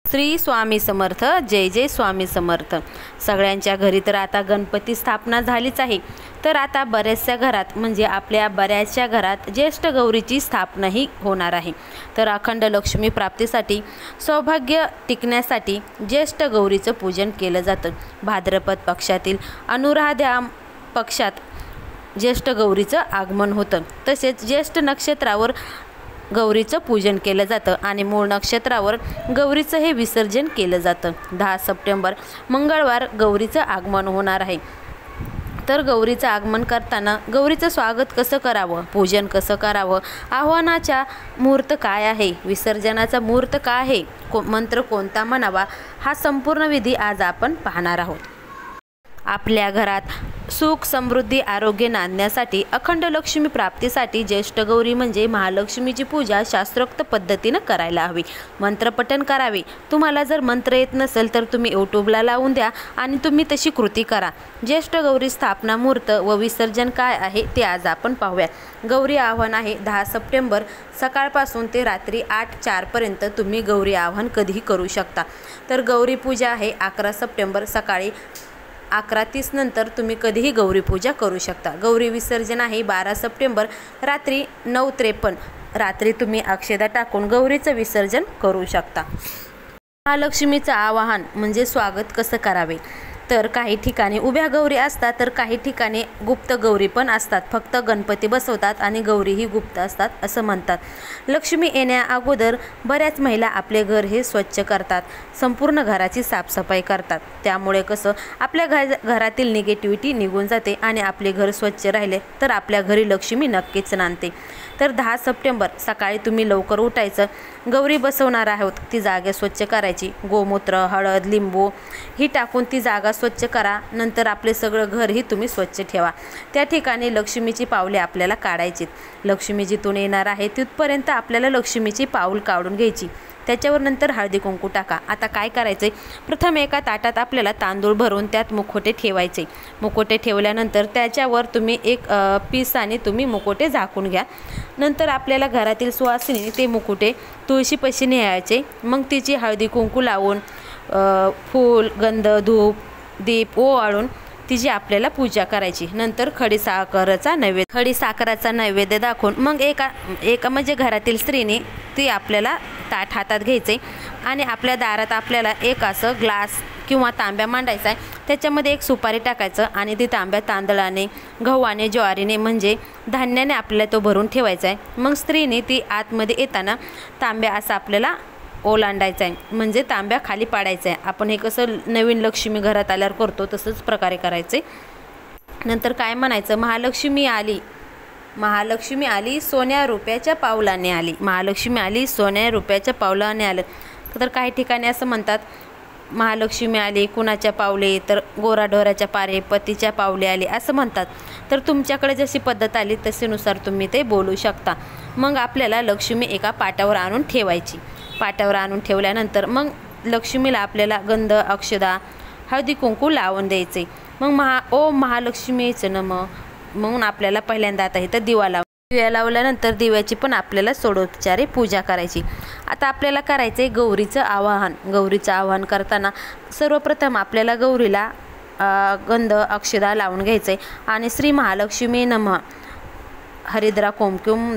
श्री स्वामी समर्थ, जय जय स्वामी समर्थ। सगळ्यांच्या घरी तर आता गणपती स्थापना झालीच आहे। तर आता बऱ्याचशा घरात म्हणजे आपल्या बऱ्याचशा घरात ज्येष्ठ गौरीची स्थापनाही होणार आहे। तर अखंड लक्ष्मी प्राप्तीसाठी, सौभाग्य टिकण्यासाठी ज्येष्ठ गौरीचं पूजन केलं जातं। भाद्रपद पक्षातील अनुराधा पक्षात ज्येष्ठ गौरीचं आगमन होतं। तसेच ज्येष्ठ नक्षत्रावर गौरीचं पूजन केलं जातं आणि मूळ नक्षत्रावर गौरीचं हे विसर्जन केलं जातं। 10 सप्टेंबर मंगळवार गौरीचं आगमन होणार आहे। तर गौरीचं आगमन करताना गौरीचं स्वागत कसं करावं, पूजन कसं करावं, आव्हानाचा मुहूर्त काय आहे, विसर्जनाचा मुहूर्त काय आहे, मंत्र कोणता म्हणावा, हा संपूर्ण विधी आज आपण पाहणार आहोत। आपल्या घरात सुख समृद्धी आरोग्य नांदण्यासाठी, अखंड लक्ष्मी प्राप्तीसाठी ज्येष्ठ गौरी म्हणजे महालक्ष्मीची पूजा शास्त्रोक्त पद्धतीनं करायला हवी। मंत्रपठण करावे। तुम्हाला जर मंत्र येत नसेल तर तुम्ही यूट्यूबला लावून द्या आणि तुम्ही तशी कृती करा। ज्येष्ठ गौरी स्थापना मुहूर्त व विसर्जन काय आहे ते आज आपण पाहूया। गौरी आव्हान आहे 10 सप्टेंबर सकाळपासून ते रात्री 8:04 पर्यंत तुम्ही गौरी आव्हान कधीही करू शकता। तर गौरी पूजा आहे 11 सप्टेंबर सकाळी 11:30 नंतर तुम्ही कधीही गौरी पूजा करू शकता। गौरी विसर्जन आहे 12 सप्टेंबर रात्री 9:53 रात्री तुम्ही अक्षदा टाकून गौरीचं विसर्जन करू शकता। महालक्ष्मीचं आवाहन म्हणजे स्वागत कसं करावे, तर काही ठिकाणी उभ्या गौरी असतात, तर काही ठिकाणी गुप्त गौरी पण असतात। फक्त गणपती बसवतात आणि गौरीही गुप्त असतात असं म्हणतात। लक्ष्मी येण्या अगोदर बऱ्याच महिला आपले घर हे स्वच्छ करतात, संपूर्ण घराची साफसफाई करतात। त्यामुळे कसं आपल्या घरातील निगेटिव्हिटी निघून जाते आणि आपले घर स्वच्छ राहिले तर आपल्या घरी लक्ष्मी नक्कीच नांदते। तर 10 सप्टेंबर सकाळी तुम्ही लवकर उठायचं, गौरी बसवणार आहोत ती जागा स्वच्छ करायची, गोमूत्र हळद लिंबू ही टाकून ती जागा स्वच्छ करा। नंतर आपले सगळं घरही तुम्ही स्वच्छ ठेवा। त्या ठिकाणी लक्ष्मीची पावले आपल्याला काढायची। लक्ष्मी जिथून येणार आहे तिथपर्यंत आपल्याला लक्ष्मीची पाऊल काढून घ्यायची। त्याच्यावर नंतर हळदी कुंकू टाका। आता काय करायचे, प्रथम एका ताटात आपल्याला तांदूळ भरून त्यात मुखोटे ठेवायचे। मुखोटे ठेवल्यानंतर त्याच्यावर तुम्ही एक पिसाने तुम्ही मुखोटे झाकून घ्या। नंतर आपल्याला घरातील सुवासिनी ते मुखोटे तुळशीपाशी न्यायचे। मग तिची हळदी कुंकू लावून फूल गंध धूप दीप ओवाळून तिची आपल्याला पूजा करायची। नंतर खडीसाखराचा नैवेद्य दाखवून मग एका म्हणजे घरातील स्त्रीने ती आपल्याला ताट हातात घ्यायचे आणि आपल्या दारात आपल्याला एक असं ग्लास किंवा तांब्या मांडायचा आहे। त्याच्यामध्ये एक सुपारी टाकायचं आणि ती तांब्या तांदळाने गव्हाने ज्वारीने म्हणजे धान्याने आपल्याला तो भरून ठेवायचा आहे। मग स्त्रीने ती आतमध्ये येताना तांब्या असा आपल्याला ओलांडायचा आहे, म्हणजे तांब्या खाली पाडायचा आहे। आपण हे कसं नवीन लक्ष्मी घरात आल्यावर करतो तसंच प्रकारे करायचे। नंतर काय म्हणायचं, महालक्ष्मी आली, महालक्ष्मी आली सोन्या रुपयाच्या पावलाने आली, महालक्ष्मी आली सोन्या रुपयाच्या पावलाने आलं। तर काही ठिकाणी असं म्हणतात महालक्ष्मी आली कुणाच्या पावले, तर गोराढोराच्या पारे पतीच्या पावले आले असं म्हणतात। तर तुमच्याकडे जशी पद्धत आली तसेनुसार तुम्ही ते बोलू शकता। मग आपल्याला लक्ष्मी एका पाटावर आणून ठेवायची। पाटावर आणून ठेवल्यानंतर मग लक्ष्मीला आपल्याला गंध अक्षदा हळदी कुंकू लावून द्यायचे। मग ओम महालक्ष्मीचं नमः म्हणून आपल्याला पहिल्यांदा आता इथं दिवा लावल्यानंतर दिव्याची पण आपल्याला षोडोपचारे पूजा करायची। आता आपल्याला करायचे गौरीचं आवाहन। गौरीचं आवाहन करताना सर्वप्रथम आपल्याला गौरीला गंध अक्षदा लावून घ्यायचे आणि श्री महालक्ष्मी नमः हरिद्रा कुंकुम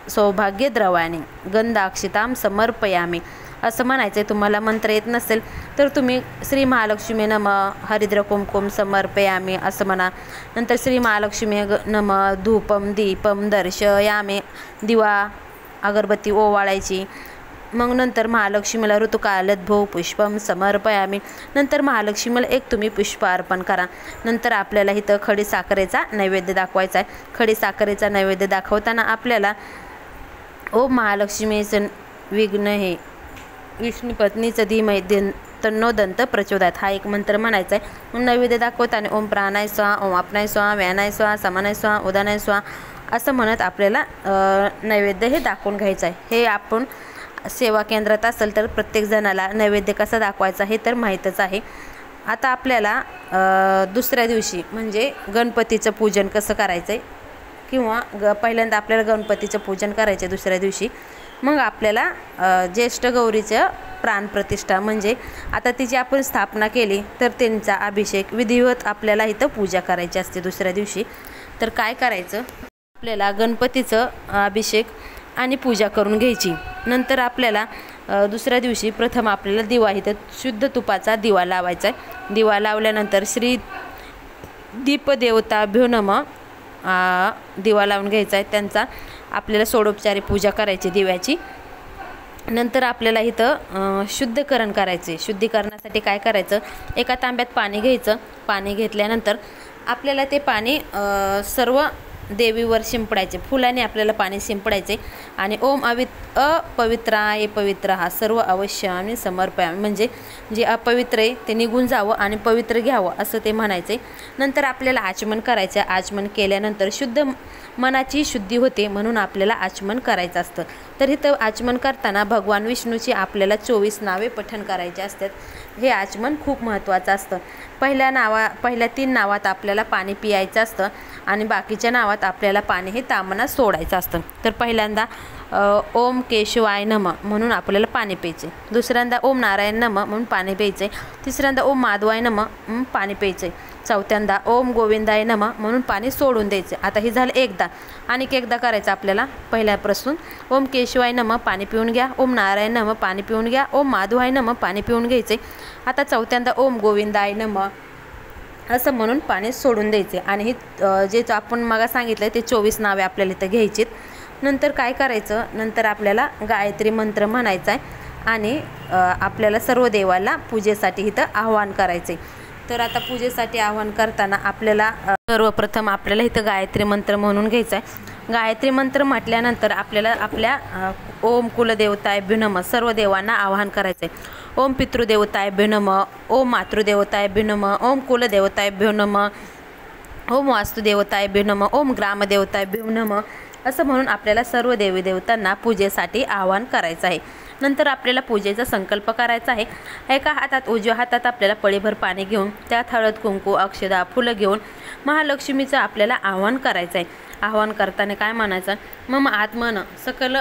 सौभाग्य द्रवाने गंधाक्षिताम समर्पयामी असं म्हणायचं। तुम्हाला मंत्र येत नसेल तर तुम्ही श्री महालक्ष्मी नमः हरिद्रा कुंकुम समर्पयामी असं म्हणा। नंतर श्री महालक्ष्मी नमः धूपम दीपम दर्शयामी दिवा अगरबत्ती ओवाळायची। मग नंतर महालक्ष्मीला ऋतुकालद्भो पुष्पम समर्पयामी, नंतर महालक्ष्मीला एक तुम्ही पुष्प अर्पण करा। नंतर आपल्याला इथं खडीसाखरेचा नैवेद्य दाखवायचा आहे। खडीसाखरेचा नैवेद्य दाखवताना आपल्याला ओम महालक्ष्मीचं विघ्न हे विष्णू पत्नीचं धीमहि तन्नो दंत प्रचोदयात हा एक मंत्र म्हणायचा आहे। मग नैवेद्य दाखवताना ओम प्राणाय स्वाहा ओम आपनाय स्वाहा व्यानाय स्वाहा समानाय स्वाहा उदानाय स्वाहा असं म्हणत आपल्याला नैवेद्य हे दाखवून घ्यायचं आहे। हे आपण सेवा केंद्रात असेल तर प्रत्येक जणाला नैवेद्य कसा दाखवायचा हे तर माहीतच आहे। आता आपल्याला दुसऱ्या दिवशी म्हणजे गणपतीचं पूजन कसं करायचं आहे किंवा पहिल्यांदा आपल्याला गणपतीचं पूजन करायचं दुसऱ्या दिवशी मग आपल्याला ज्येष्ठ गौरीचं प्राणप्रतिष्ठा म्हणजे आता तिची आपण स्थापना केली तर त्यांचा अभिषेक विधिवत आपल्याला इथं पूजा करायची असते दुसऱ्या दिवशी. तर काय करायचं, आपल्याला गणपतीचं अभिषेक आणि पूजा करून घ्यायची. नंतर आपल्याला दुसऱ्या दिवशी प्रथम आपल्याला दिवा इथं शुद्ध तुपाचा दिवा लावायचा आहे. दिवा लावल्यानंतर श्री दीपदेवताभ्यो नमः दिवा लावून घ्यायचा आहे. त्यांचा आपल्याला षोडोपचारी पूजा करायची दिव्याची. नंतर आपल्याला इथं शुद्धीकरण करायचे. शुद्धीकरणासाठी काय करायचं, एका तांब्यात पाणी घ्यायचं. पाणी घेतल्यानंतर आपल्याला ते पाणी सर्व देवीवर शिंपडायचे. फुलाने आपल्याला पाणी शिंपडायचे आणि ओम अपवित्राय पवित्र हा सर्व अवश्य आम्ही समर्पयामी म्हणजे जे अपवित्र आहे ते निघून जावं आणि पवित्र घ्यावं असं ते म्हणायचे. नंतर आपल्याला आचमन करायचं. आचमन केल्यानंतर शुद्ध मनाची शुद्धी होते म्हणून आपल्याला आचमन करायचं असतं. तर इथं आचमन करताना भगवान विष्णूची आपल्याला 24 नावे पठण करायचे असतात. हे आचमन खूप महत्त्वाचं असतं. पहिल्या 3 नावात आपल्याला पाणी पियायचं असतं आणि बाकीच्या नावात आपल्याला पाणी हे तामनात सोडायचं असतं. तर पहिल्यांदा ओम केशवाय नमः म्हणून आपल्याला पाणी प्यायचे. दुसऱ्यांदा ओम नारायण नमः म्हणून पाणी प्यायचे. तिसऱ्यांदा ओम माधवाय नमः म्हणून पाणी प्यायचे. चौथ्यांदा ओम गोविंदाय नमः म्हणून पाणी सोडून द्यायचे. आता हे झालं एकदा. आणि एकदा करायचं आपल्याला पहिल्यापासून. ओम केशवाय नमः पाणी पिऊन घ्या. ओम नारायण नमः पाणी पिऊन घ्या. ओम माधवाय नमः पाणी पिऊन घ्यायचे. आता चौथ्यांदा ओम गोविंदाय नमः असं म्हणून पाणी सोडून द्यायचे. आणि हे जे आपण मग सांगितलं ते 24 नावे आपल्याला इथं घ्यायचीत. नंतर काय करायचं, नंतर आपल्याला गायत्री मंत्र म्हणायचा आहे आणि आपल्याला सर्व देवाला पूजेसाठी इथं आवाहन करायचे. तर आता पूजेसाठी आवाहन करताना आपल्याला सर्वप्रथम आपल्याला इथं गायत्री मंत्र म्हणून घ्यायचा आहे. गायत्री मंत्र म्हटल्यानंतर आपल्याला आपल्या ओम कुलदेवताभ्यो नमः सर्व देवांना आवाहन करायचं आहे. ओम पितृदेवताभ्यो नमः, ओम मातृदेवताभ्यो नमः, ओम कुलदेवताभ्यो नमः, ओम वास्तुदेवताभ्यो नमः, ओम ग्रामदेवताभ्यो नमः असं म्हणून आपल्याला सर्व देवी देवतांना पूजेसाठी आवाहन करायचं आहे. नंतर आपल्याला पूजेचा संकल्प करायचा आहे. एका हातात उजव्या हातात आपल्याला पळीभर पाणी घेऊन त्यात हळद कुंकू अक्षदा फुलं घेऊन महालक्ष्मीचं आपल्याला आवाहन करायचं आहे. आवाहन करताना काय म्हणायचं, मम आत्मन सकल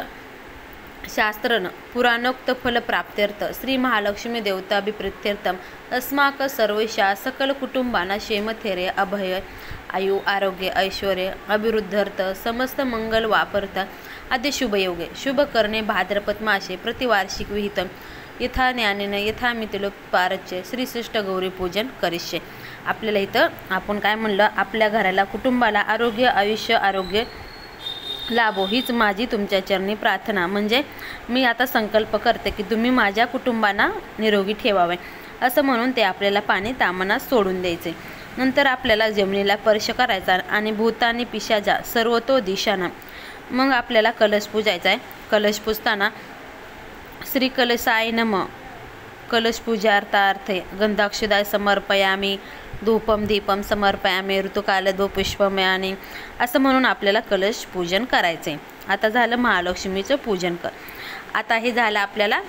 शास्त्रन पुराणोक्त फल प्राप्त्यर्थ श्री महालक्ष्मी देवताभिप्रीत्यर्थम अस्माक सर्वेशा सकल कुटुंबांना क्षेमथैर्य अभय आयु आरोग्य ऐश्वर्य अभिवृद्ध्यर्थ समस्त मंगल वापरता आद्य शुभयोगे शुभ करणे भाद्रपद मासे प्रतिवार्षिक विहितम यथा ज्ञानेन यथा मितिलोपारच्य श्रीश्रेष्ठ गौरी पूजन करिष्ये. आपल्याला इथं आपण काय म्हणलं, आपल्या घराला कुटुंबाला आरोग्य आयुष्य आरोग्य लाभो हीच माझी तुमच्या चरणी प्रार्थना. म्हणजे मी आता संकल्प करते की तुम्ही माझ्या कुटुंबांना निरोगी ठेवावे असं म्हणून ते आपल्याला पाणी तामनात सोडून द्यायचे. नंतर आपल्याला जमिनीला स्पर्श करायचा आणि भूतानी पिशाचा सर्वतो दिशाना. मग आपल्याला कलश पूजायचा आहे. कलश पूजताना श्री कलशाय नमः कलश पूजार्थार्थे गंधाक्षदाय समर्पयामी धूपम दीपम समर्पयामी ऋतुकालद्व पुष्पमयानी असं म्हणून आपल्याला कलश पूजन करायचे. आता झालं महालक्ष्मीचं पूजन आता हे झालं आपल्याला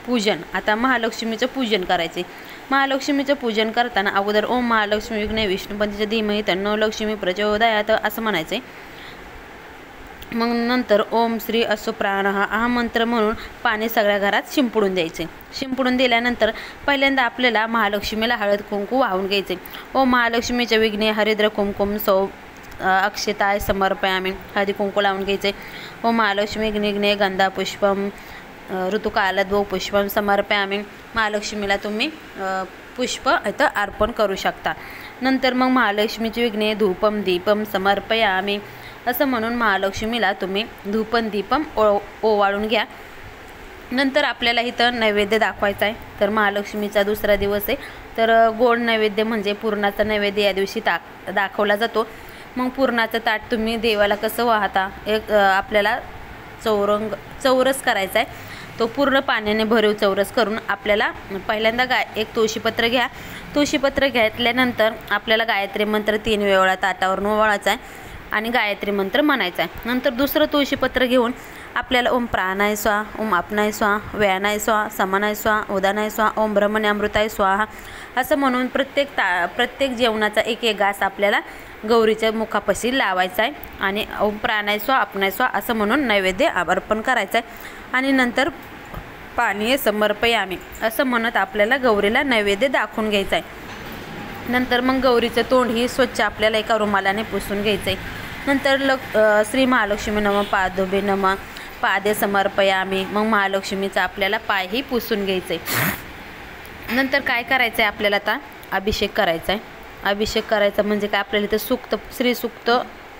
पूजन. आता महालक्ष्मीचं पूजन करायचे. महालक्ष्मीचं पूजन करताना अगोदर ओम महालक्ष्मी विघ्ने विष्णुपतीच्या धीमहि तन्नो लक्ष्मी प्रचोदयात असं म्हणायचे. मग नंतर ओम श्री असो प्राण हा मंत्र म्हणून पाणी सगळ्या घरात शिंपडून द्यायचे. शिंपडून दिल्यानंतर पहिल्यांदा आपल्याला महालक्ष्मीला हळद कुंकू वाहून घ्यायचे. ओम महालक्ष्मीच्या विघ्ने हरिद्र कुंकुम सौ अक्षताय समर्पयामी हळदी कुंकू लावून घ्यायचे. ओम महालक्ष्मी विघ्ने गंधा पुष्पम ऋतुकालद्वौ पुष्पम समर्पयामी. महालक्ष्मीला तुम्ही पुष्प इथं अर्पण करू शकता. नंतर मग महालक्ष्मीची विघ्ने धूपम दीपम समर्पयामी असं म्हणून महालक्ष्मीला तुम्ही धूपन दीपम ओवाळून घ्या. नंतर आपल्याला इथं नैवेद्य दाखवायचा आहे. तर महालक्ष्मीचा दुसरा दिवस आहे तर गोड नैवेद्य म्हणजे पुरणाचा नैवेद्य या दिवशी दाखवला जातो. मग पुरणाचं ताट तुम्ही देवाला कसं वाहता, एक आपल्याला चौरस करायचा आहे. तो पूर्ण पाण्याने भरीव चौरस करून आपल्याला पहिल्यांदा एक तुळशीपत्र घ्या. तुळशीपत्र घेतल्यानंतर आपल्याला गायत्री मंत्र 3 वेळा ताटावरून ओवाळायचा आहे आणि गायत्री मंत्र म्हणायचा आहे. नंतर दुसरं तुळशीपत्र घेऊन आपल्याला ओम प्राणाय स्वाहा, ओम आपनाय स्वाहा, व्यानाय स्वाहा, समानाय स्वाहा, उदानाय स्वाहा, ओम ब्रह्मणे अमृताय स्वाहा असं म्हणून प्रत्येक जेवणाचा एक एक घास आपल्याला गौरीच्या मुखापाशी लावायचा आहे आणि ओम प्राणाय स्वाहा, आपनाय स्वाहा असं म्हणून नैवेद्य अर्पण करायचं आहे आणि नंतर पाणी समर्पयामी असं म्हणत आपल्याला गौरीला नैवेद्य दाखवून घ्यायचं आहे। नंतर मग गौरीचं तोंड ही स्वच्छ आपल्याला एका रुमालाने पुसून घ्यायचं आहे। नंतर श्री महालक्ष्मी नमः पादुभे नमः पादे समर्पयामी, मग महालक्ष्मीचा आपल्याला पायही पुसून घ्यायचं आहे। नंतर काय करायचं आहे आपल्याला आता अभिषेक करायचा आहे। अभिषेक करायचा म्हणजे काय आपल्याला इथं सूक्त श्रीसूक्त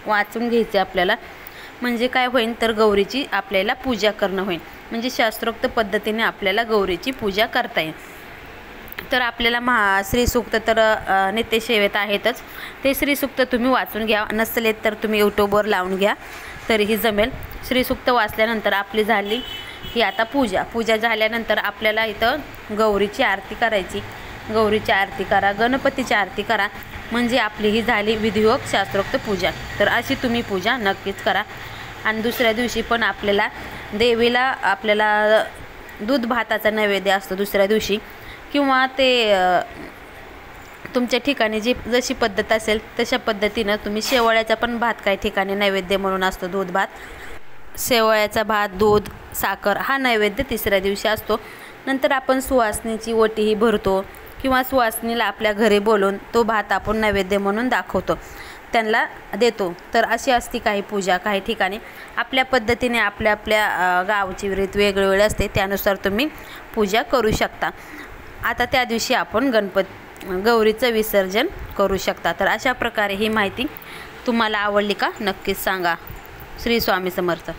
वाचून घ्यायचे आपल्याला, म्हणजे काय होईल तर गौरीची आपल्याला पूजा करणं होईल, म्हणजे शास्त्रोक्त पद्धतीने आपल्याला गौरीची पूजा करता येईल। तर आपल्याला श्रीसूक्त तर नित्यसेवेत आहेतच, ते श्रीसूक्त तुम्ही वाचून घ्या, नसले तर तुम्ही यूट्यूबवर लावून घ्या तरीही जमेल। श्रीसूक्त वाचल्यानंतर आपली झाली ही आता पूजा झाल्यानंतर आपल्याला इथं गौरीची आरती करायची। गौरीची आरती करा, गणपतीची आरती करा, म्हणजे आपली ही झाली विधिवत शास्त्रोक्त पूजा। तर अशी तुम्ही पूजा नक्कीच करा। आणि दुसऱ्या दिवशी पण आपल्याला देवीला आपल्याला दूध भाताचा नैवेद्य असतो दुसऱ्या दिवशी, किंवा ते तुमच्या ठिकाणी जशी पद्धत असेल तशा पद्धतीनं तुम्ही शेवळ्याचा पण भात काही ठिकाणी नैवेद्य म्हणून असतो, दूध भात, शेवळ्याचा भात, दूध, साखर हा नैवेद्य तिसऱ्या दिवशी असतो। नंतर आपण सुवासिनीची ओटीही भरतो किंवा सुवासिनीला आपल्या घरी बोलून तो भात आपण नैवेद्य म्हणून दाखवतो, त्यांना देतो। तर अशी असती काही पूजा, काही ठिकाणी आपल्या पद्धतीने आपल्या गावची रीत वेगवेगळी असते, त्यानुसार तुम्ही पूजा करू शकता। आता त्या दिवशी आपण गौरीचं विसर्जन करू शकता। तर अशा प्रकारे ही माहिती तुम्हाला आवडली का नक्कीच सांगा। श्री स्वामी समर्थ।